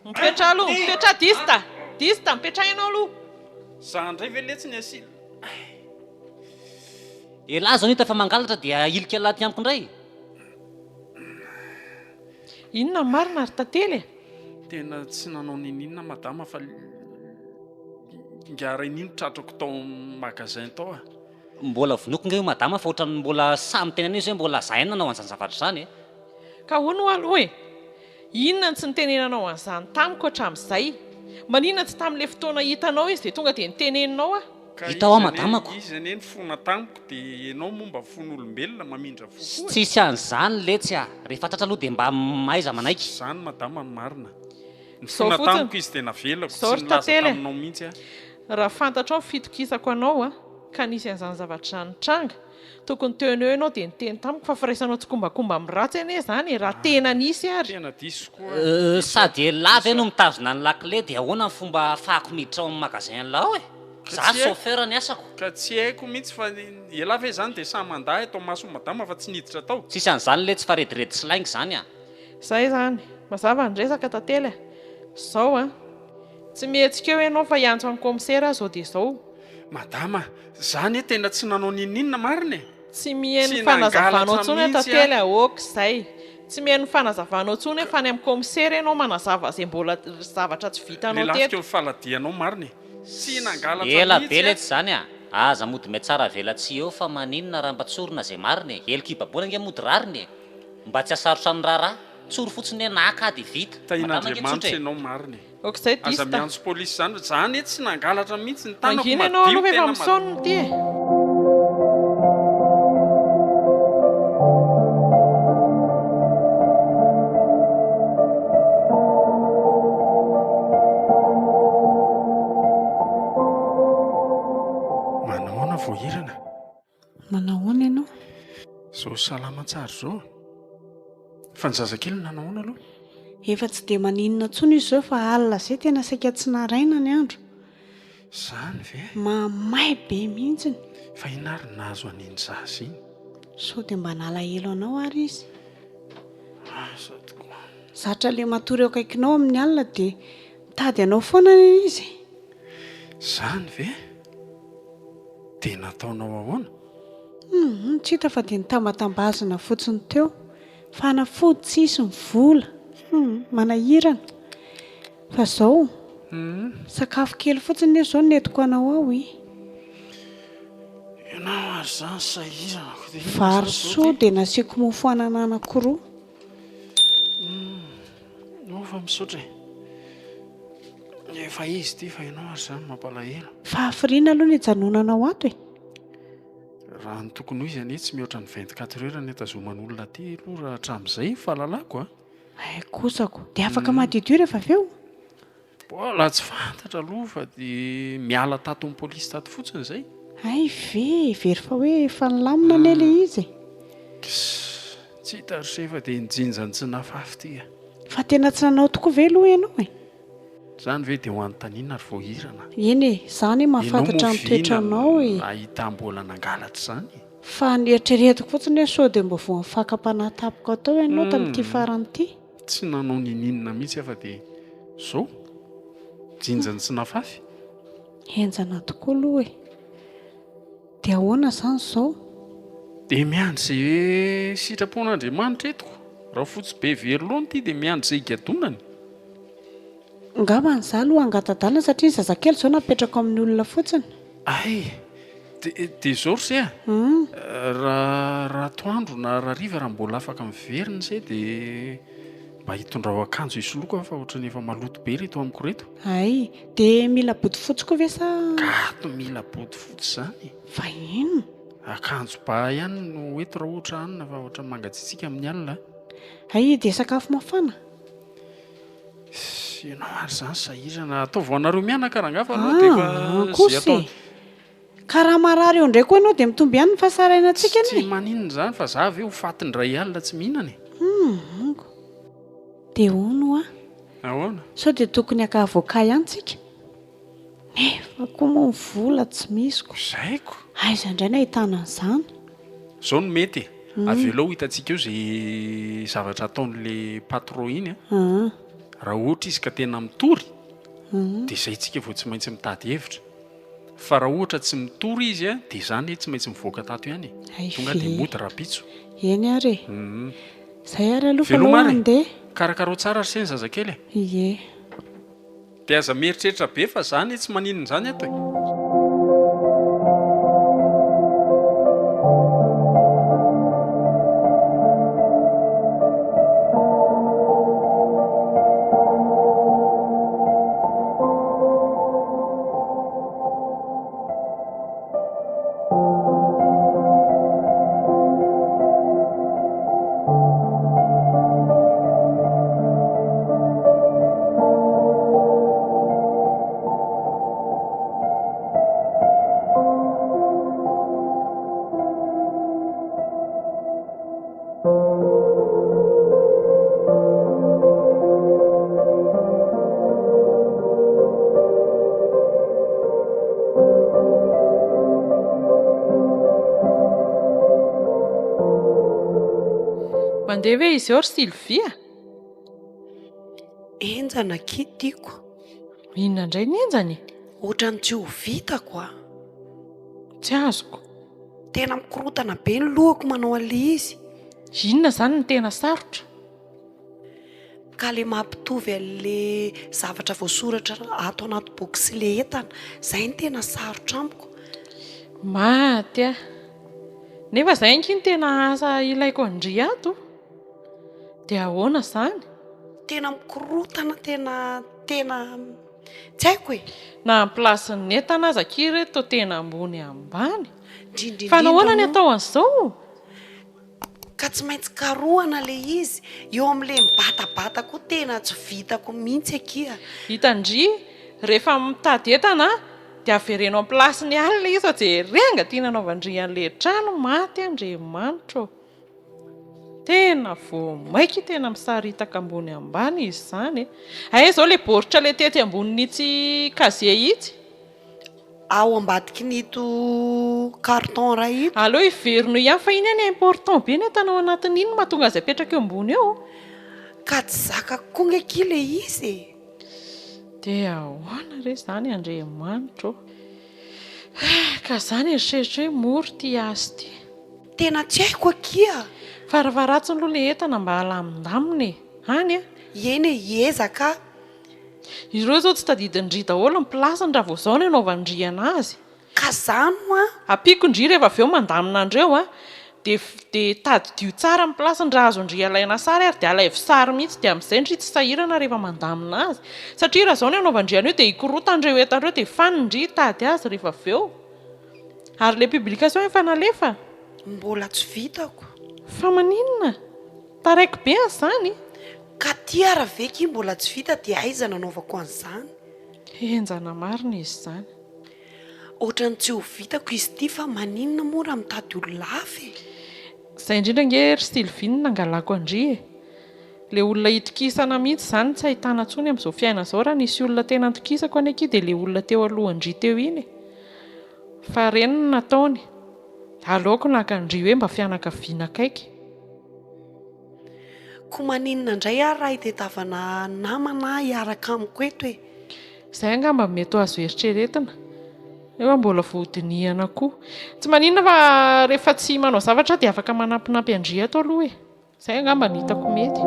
Mipetraha aloha, mipetraha dista. Dista, mipetraha ianao aloha. Za indray ve le tsy ny asila. ela zao nita fa mangalatra dia ilika laty amiko indray. Inona ny marina ry tantely? Tena tsy nanao nininona madama fa ngara inino tratrako tao magasin tao a. Mbola vonoko nga io madama fa ohatrany mbola samy tenany izy hoe mbola zahay nanao an'izany zavatra izany e. Ka hono aloha e. Inona tsy nitenenanao an'izany tamiko hatramin'izay? Maninona tsy tamin'ilay fotoana hitanao izy dia tonga dia niteneninao a? Hita ao madamako. Izy anie ny fona tamiko dia ianao momba fon'olombelona mamindra fo. Tsisy an'izany letsy a. Rehefa tratra aloha dia mba maiza manaiky. Izany madama ny marina. Ny Zao fona fotsiny. tamiko izy tena velako Zao tsy ry nilaza tantely. taminao mihitsy a. Raha fantatrao fitokisako anao a, ka nisy an'izany zavatra nitranga, tokony teoneo ianao dia niteny tamiko fa firaisanao tsikombakomba miratsy anie izany e, raha tena nisy ary. Tena diso koa. Sady lava no mitazona ny lakile dia ahoana ny fomba ahafahako miditra ao amin'ny magasin lao e. Za chauffeur ny asako. Ka tsy haiko mihitsy fa ela ve izany dia samy mandahy atao maso madama fa tsy niditra tao. Tsisy an'izany le tsy fa rediredy sy laingy izany a. Izay izany, mazava ny resaka tantely. Izao a, tsy mihetsika eo ianao fa hiantso amin'ny komisera zao dia izao. Madama, zany tena tsy nanao nininona marina e. Tsy mihaino Tsy fanazavanao nangalatra intsony hoe mihitsy tantely aoka izay. Tsy mihaino fanazavanao intsony hoe fa any amin'ny komisera ianao manazava izay mbola zavatra tsy vitanao Lelafika teto. ny faladianao marina e. Tsy nangalatra Ela mihitsy be a. letsy izany a. Aza mody me tsara vela tsy eo fa maninona raha mba tsorona izay marina e. Hely kibaboana nge mody rariny e. Mba tsy hasarotra ny raharaha. Tsoro fotsiny hoe naka dia vita. Tahin'Andriamanitra ianao marina e. Ok izay Aza dista. miantso polisy izany. Zany tsy nangalatra mihitsy ny tanako Mangina ianao aloha efa misaonina ity e. voahirana. Manao ahoana ianao? Zao salama tsara zao. Fa ny zazakely nanao ahoana aloha? Efa tsy dia maninona intsony izy zao fa alina izay tena saika tsy naraina ny andro. Izany ve? Mamay be mihitsy. Fa inary nahazo an'iny zaza iny? Sao dia mba nalahelo anao ary izy. Asa tokoa. Zatra ilay matory eo akaikinao amin'ny alina dia mitady anao foana izy. Izany ve? Dia nataonao ahoana? Tsy hita fa dia nitambatambazana fotsiny teo. Fanafody tsisy ny vola. Manahirana. Fa izao sakafo kely fotsiny izao netiko anao ao. Ianao ary izany sahirana. Vary soa dia nasiako mofo anana anankiroa. Fa misaotra e. Efa izy ty fa ianao ary izany mampalahelo. Fa hafiriana aloha ny hijanonanao ato e. Raha ny tokony ho izy anie tsy mihoatra ny 24 heures ny tazoman'olona ty aloha raha hatramin'izay fahalalako a. Ay kosako. Dia afaka madidio rehefa avy eo? Bola tsy fantatra aloha fa dia miala tato amin'ny polisy tato fotsiny izay. Ay very fa hoe efa nilamina anie ilay izy. Tsy hita ry se fa dia nijinjany tsy nafafy ty a. Fa tena tsy nanao tokoa ve aloha ianao e? Izany ve dia ho anontaniana ary voahirana. Eny e, izany mahafantatra amin'ny toetranao e. Ahita mbola nangalatra izany. Fa nieritreretiko fotsiny hoe sao dia mba vao nifakam-panatapiko atao ianao tamin'ity farany ity. Tsy nanao nininona mihitsy fa dia zao jinjany tsy nafafy. Enjana tokoa aloha e. Dia ahoana izany izao? Dia miandry izay sitrapon'Andriamanitra etiko. Raha fotsy be verolohany ity dia miandry izay higadonany. Ngamba an'izaho aloha angatadalana satria ny zazakely izao napetraka amin'ny olona fotsiny. Ay, dia izao ry se a. Raha toandro na raha riva raha mbola afaka miverina izay dia mba hitondrao akanjo isoloako fa ohatran'ny efa maloto be reto amiko reto. Ay, dia mila body fotsy koa ve sa? Gato mila body fotsy izany. Fa inona? Akanjo ba ihany no eto raha ohatra anina fa ohatra mangatsiatsika amin'ny alina. Ay, dia sakafo mafana? Ianao ary izany sahirana. Ataovy ho anareo mianaka raha angafa aloha dia efa izay atao. Ka raha marary eo indray koa ianao dia mitomby ihany ny fahasarainantsika Tsy anie. maninona izany fa za ve ho fatiny ray alina tsy mihinana e. Dia hono Ahoana? sao dia tokony haka-avoka ihany tsika. Nefa koa moa ny vola tsy misiko. Zaiko. Aiza indray no ahitana an'izany? Izao no mety e. Avy eo hitantsika eo izay zavatra ataon'ilay patron iny a. Raha ohatra izy ka tena mitory dia izay tsika vao tsy maintsy mitady hevitra. Fa raha ohatra tsy mitory izy a dia izany tsy maintsy mivoaka tato ihany e. Tonga dia mody rapitso. Eny ary. Izay ary aloha fa Veloma aloha ary. andeha. Karakarao tsara ry se ny zazakely e. Ie. Dia aza mieritreritra be fa izany tsy maninona izany ato e. Mandeha ve izy eo ry Sylvia? Enjana kitiako. Inona indray ny enjany? Ohatran'ny tsy ho vitako a. Tsy azoko. Tena mikorotana be ny lohako manao an'ilay izy. Inona izany ny tena sarotra? Ka le mampitovy an'ilay zavatra voasoratra ato anaty boksy ilay entana, izay ny tena sarotra amiko. Maty a. Nefa izay anky ny tena asa ilaiko andry ato. Dia ahoana izany? Tena mikorotana, tena tsy haiko e. Na amin'ny plasin'ny entana aza reto tena ambony ambany. Indrindra Fa nahoana ny moa. atao an'izao? Ka tsy maintsy karohana ilay izy. Eo amin'ilay mibatabata koa tena tsy vitako mihitsy akia. Hitandry rehefa mitady entana dia averenao amin'ny plasiny alina izy jerenga tiana anaovandrian'le trano maty Andriamanitra tena voamaika tena misaritaka ambony ambany izy izany ay izao le baoritra le tety ambonin'itsy kaze itsy ao ambadiky nito carton raha ito aleo iverino ihany fa iny any important be ny atanao anatin'iny mahatonga azy apetraka eo ambony eo ka tsy zaka konga ky le izy dia ahoana re izany Andriamanitra ka izany eritreritra hoe moro ty azy ty tena tsy haiko akia faravaratsiny aloha le entana mba halamindaminy any eny ezaka ireo zao tsy tadidindry daholo ny plasiny raha vao zao no anaovandriana azy ka zano apiako indry rehefa avy eo mandamina andreo dia tadidio tsara ny plasiny raha azo indry alaina sary ary dia alaivo sary mihitsy dia amin'izay indry tsy sahirana rehefa mandamina azy satria raha zao no anaovandriana eo dia hikorotandreo entandreo dia fanindry tady azy rehefa avy eo ary le publication efa nalefa mbola tsy vitako fa maninona taraiky be azany ka ty ara veky mbola tsy vita dia aiza nanaovako an'izany enjana marina izy izany ohatrany tsy ho vitako izy ty fa maninona moa raha mitady ololafy izay indrindra nge ry Sylvine nangalako andry le olona hitokisana mihitsy izany tsy ahitana ntsony amin'izao fiaina izao raha nisy olona tena nitokisako any aky dia le olona teo aloha andry teo iny fa reny no nataony aleoko nakandry hoe mba fianakaviana akaiky ko maninona indray ary raha hitetavana namana hiaraka amiko eto hoe izay angamba mety ho azo eritreretina efa mbola voadinihana koa tsy maninona fa rehefa tsy manao zavatra dia afaka manampinampy andry ato aloha e izay angamba ny hitako mety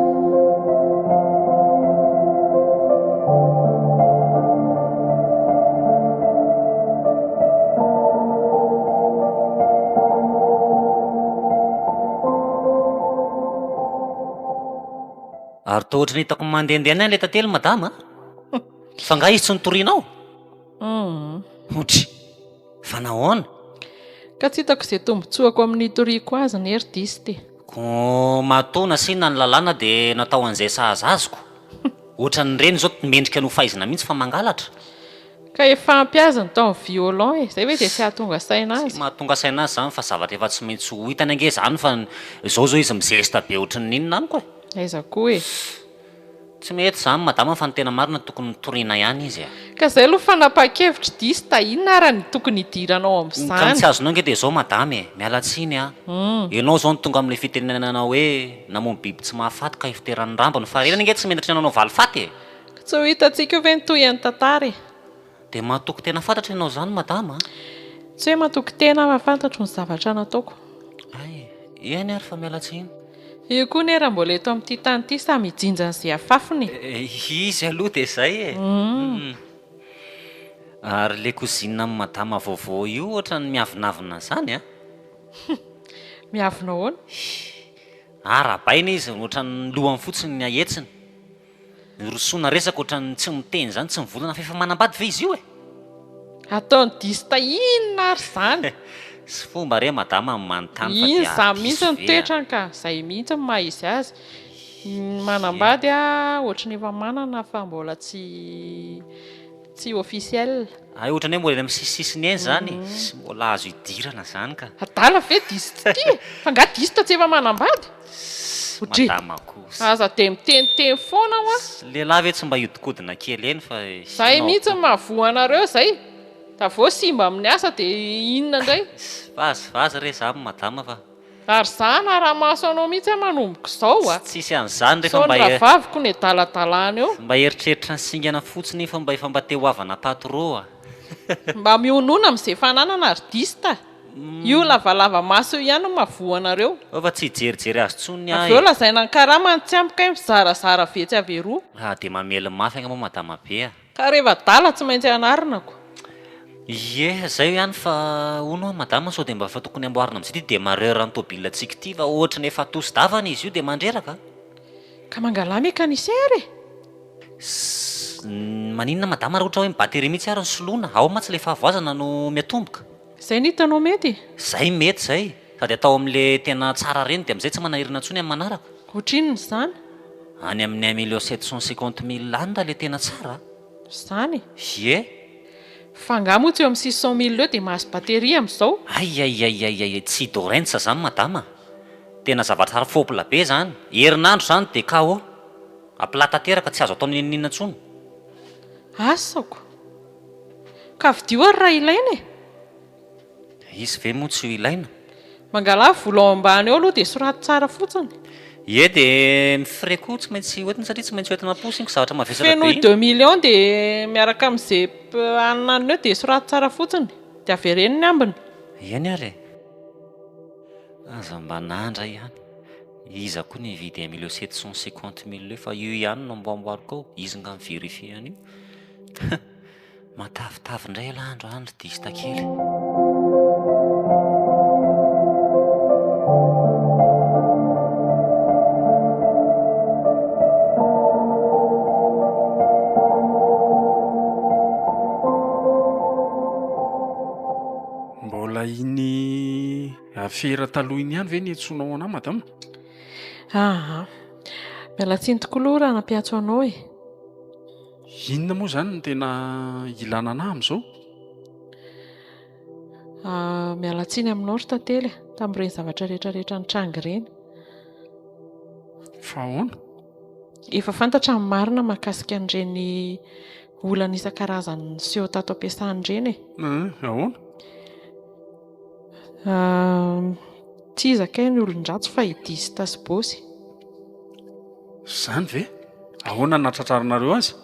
ary toa ohatry ny hitako mandehandeha any le tantely madama fa nga izy tsy nitorianao otry fa nahoana ka tsy hitako izay tombotsoako amin'ny toriako azy ny erdisty ko matona sina ny lalàna dia natao an'izay sahazazoko ohatra ny reny zao mendrika no fahaizina mihitsy fa mangalatra ka efa ampiazany tao violon e izay hoe dia tsy hahatonga saina azy mahatonga saina azy zany fa zavatra efa tsy maintsy ho hitany ange zany fa zao izy mizesta be ohatry ny ninona any koa aiza koa e tsy mety zany madama fa ny tena marina tokony nitoriana ihany izy ka izay aloha fanapa-kevitra dista inona ara ny tokony hidiranao ka amin'izany tsy azonao nge dia zao madama miala tsiny ianao zao ny tonga amin'le fitenenana hoe namomby biby tsy mahafatoka ifiteran'ny rambony fa renany nge tsy menatra nanao valifaty tsy ho hitantsika io ve nitoy any tantara dia mahatoky tena fantatra ianao zany madama tsy hoe mahatoky tena mahafantatro ny zavatra nataoko ay eny ary fa miala tsiny io koa ny raha mbola eto amin'ity tany ity sa mijinjan'izay afafiny izy aloha dia izay ary le kozinina amin'ny madama vaovao io ohatra ny miavinavina zany miavina ahoana arabaina izy ohatra ny lohany fotsiny ny ahetsiny nyrosoana resaka ohatra ny tsy miteny zany tsy mivolana fa efa manambady ve izy io ataony dista inona ary zany sy fomba re madama manontany iny za mihitsy ny toetrany ka izay mihitsy ny maha izy azy manambady ohatra ny efa manana fa mbola tsy officiel ay ohatra ny hoe mbola misisisiny eny zany sy mbola azo hidirana zany ka adala ve dista ty fa nga dista tsy efa manambady madama kosa aza dia miteniteny foana ho lehilahy ve tsy mba hiodikodina kely eny fa zay mihitsy ny mahavoanareo zay da vao simba amin'ny asa dia inona indray vazy re za madama fa ary za na raha maso anao mihitsy manomboka izao tsisy an'izany rehefa sao mba ny ravaviko ny daladalana eo mba eritreritra ny singana fotsiny fa mba te hoavana patro mba mionona amin'izay fananana ardista io lavalava maso eo ihany no mahavoanareo fa tsy hijerijery azy tsony avy eo lazaina ny karamany tsy ampika hoe mizarazara vetsy averoa dia mamely mafy agna moa madama be ka rehefa dala tsy maintsy anarinako ye zay ihany fa ono madama sao dia mba fa tokony amboarina amin'izay ty dia marera ny tobile tsika ty fa ohatra ny efa tosy davana izy io dia mandreraka ka mangala mécanicien re maninona madama raha ohatra hoe mibatery mihitsy ary ny soloana ao ma tsy le fahavoazana no miatomboka izay ny hitanao mety zay mety zay sady atao amin'le tena tsara reny dia amin'izay tsy manahirina ntsony amin'ny manaraka ohatrinony izany any amin'ny 1 750 000 any raha le tena tsara izany ye fa nga moa tsy eo amin'ny 600 000 eo dia mahazo bateria amin'izao. Ay tsy dorentsa zany madama, tena zavatra fobla be zany, herinandro zany dia ka ampilatateraka tsy azo atao ninina intsony. Asako ka vidio ary raha ilaina e. Izy ve moa tsy ho ilaina? Mangala vola ao ambany eo aloha dia soraty tsara fotsiny. Ie dia ny frais koa tsy maintsy hoentina satria tsy maintsy hoentina posiny zavatra mavesatra feno be. 2 millions dia miaraka amin'izay ananany eo dia soraty tsara fotsiny dia avereniny ambiny. Eny ary aza mba nandra ihany. Iza koa ny vidy 1,750,000 fa io ihany no amboamboariko ao. Izy nga miverifiana io. Matavitavy indray alandro andro dista kely. Mbola iny afera taloha iny ihany ve ny antsonao anao madama? Miala tsiny tokoa aloha raha nampiatso anao e. Inona moa zany no tena ilana anahy amin'izao? Miala tsiny aminao ry tantely tamin'ireny zavatra rehetrarehetra nitranga ireny. Fa ahoana? Efa fantatra ny marina mahakasika an'ireny olana isan-karazany niseho tato am-piasana ireny e. Ahoana? Tsy izakay ny olon-dratsy fa idisy tasibosy. Zany ve? Ahoana natratraranareo azy?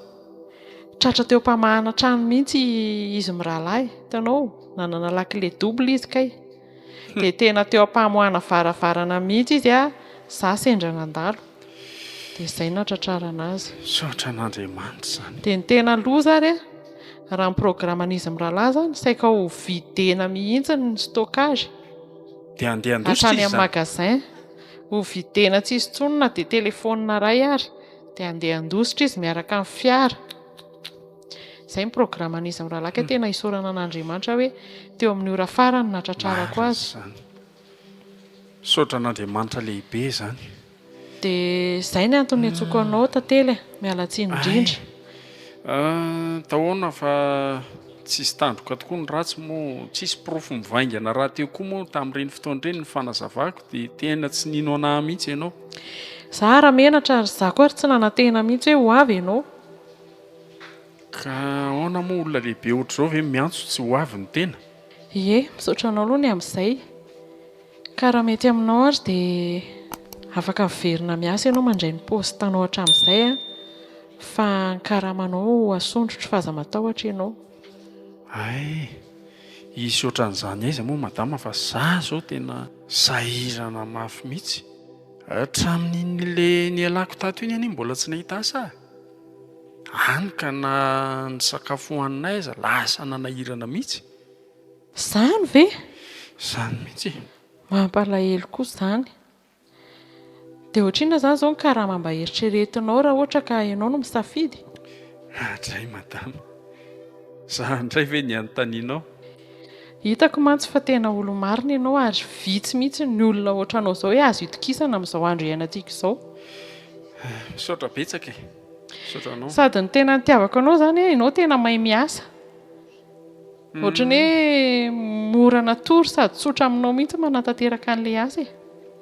Tratra teo mpamahana trano mihitsy izy mirahalahy. Hitanao, nanana lakile double izy kay. Dia tena teo ampamoahana varavarana mihitsy izy za sendra nandalo. Dia izay natratrarana azy. Saotra an'Andriamanitra zany. Dia ny tena loza ary raha ny programan'izy mirahalahy zany saika ho videna mihitsy ny stockage. Dia andeha andositra hatrany izy amin'ny zany. magasin ho videna tsisy tsonona dia telefonina ray ary dia andeha andositra izy miaraka amin'ny fiara. Izay ny programan'izy mirahalahy ka tena isorana an'Andriamanitra hoe teo amin'ny ora farany natratrarako azy. Saotra an'Andriamanitra lehibe zany. Dia izay ny antony antsoiko anao tantely miala tsiny indrindra. Tahoana fa tsisy tandroka tokoa ny ratsy moa, tsisy profo mivaingana raha teo koa moa tamin'ireny fotoan'ireny ny fanazavako dia tena tsy nino anahy mihitsy ianao. Za raha menatra ary za koa ary tsy nanantena mihitsy hoe ho avy ianao. Ka ahoana moa olona lehibe ohatr'izao ve miantso tsy ho avy ny tena? Ie, misaotra anao aloha ny amin'izay. Ka raha mety aminao ary dia afaka miverina miasa ianao mandray ny postanao hatramin'izay fa karamanao asondrotro fa aza matahotra ianao. Izy ohatran'izany aiza moa madama fa za zao tena sahirana mafy mihitsy. Hatramin'le nialako tato iny any mbola tsy nahita asa. Hany ka na ny sakafo hohaninay aiza lasa nanahirana mihitsy. Zany ve? Zany mihitsy. Mampalahelo koa izany. Dia ohatrina zany izao ny karaha mamba eritreretinao raha ohatra ka ianao no misafidy. Dray madama. Za indray ve ny anontanianao? Hitako mantsy fa tena olo marina ianao ary vitsy mihitsy ny olona ohatranao izao hoe azo itokisana amin'izao andro iainantsika izao. Misaotra betsaka e. Misaotra anao. Sady ny tena nitiavako anao zany ianao tena mahay miasa. Ohatrany hoe mora natory sady tsotra aminao mihitsy manatanteraka an'ilay asa e.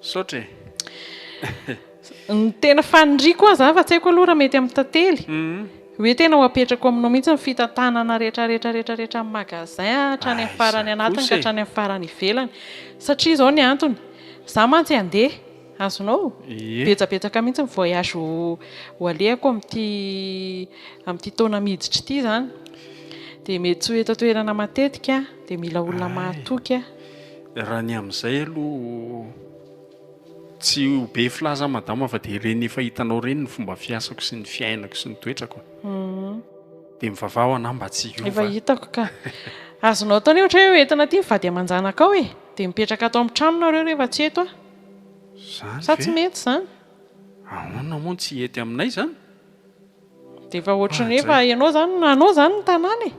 Misaotra e. Ny tena faniriako aza fa tsy haiko aloha raha mety amin'ny tantely. Hoe tena ho apetrako aminao mihitsy ny fitantanana rehetrarehetra amin'ny magasin hatrany amin'ny farany anatiny ka hatrany amin'ny farany ivelany. Satria izao ny antony, za mantsy handeha, azonao? Betsabetsaka mihitsy ny voyage ho alehako amin'ity taona miditra ity zany. Dia mety tsy ho eto toerana matetika dia mila olona mahatoky. Raha ny amin'izay aloha tsy ho be filaza madama fa dia ireny efa hitanao ireny ny fomba fiasako sy ny fiainako sy ny toetrako. Dia mivavao anah mba tsy hiova. Efa hitako ka. Azonao ataony ohatra hoe entina ity mivady aman-janaka ao e. Dia mipetraka atao amin'ny trano nareo rehefa tsy eto sa tsy mety izany? Ahoana moa tsy ety aminay izany? Dia efa ohatrany efa anao izany ny tanàna e.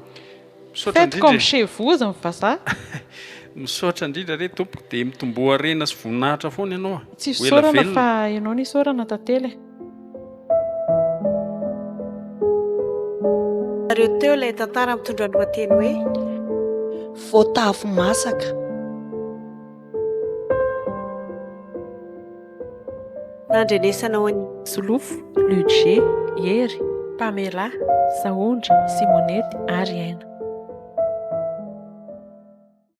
Faites comme chez vous ny vazaha. Misaotra indrindra re tompoko dia mitomboharena sy voninahitra foana ianao. Tsy isaorana fa ianao ny isaorana tantely. zareo teo ilay tantara mitondra lohateny hoe voatavo masaka. nandrenesanao any Solofo, Ludger, Hery, Pamela, Saondra, Simonety ary Aina.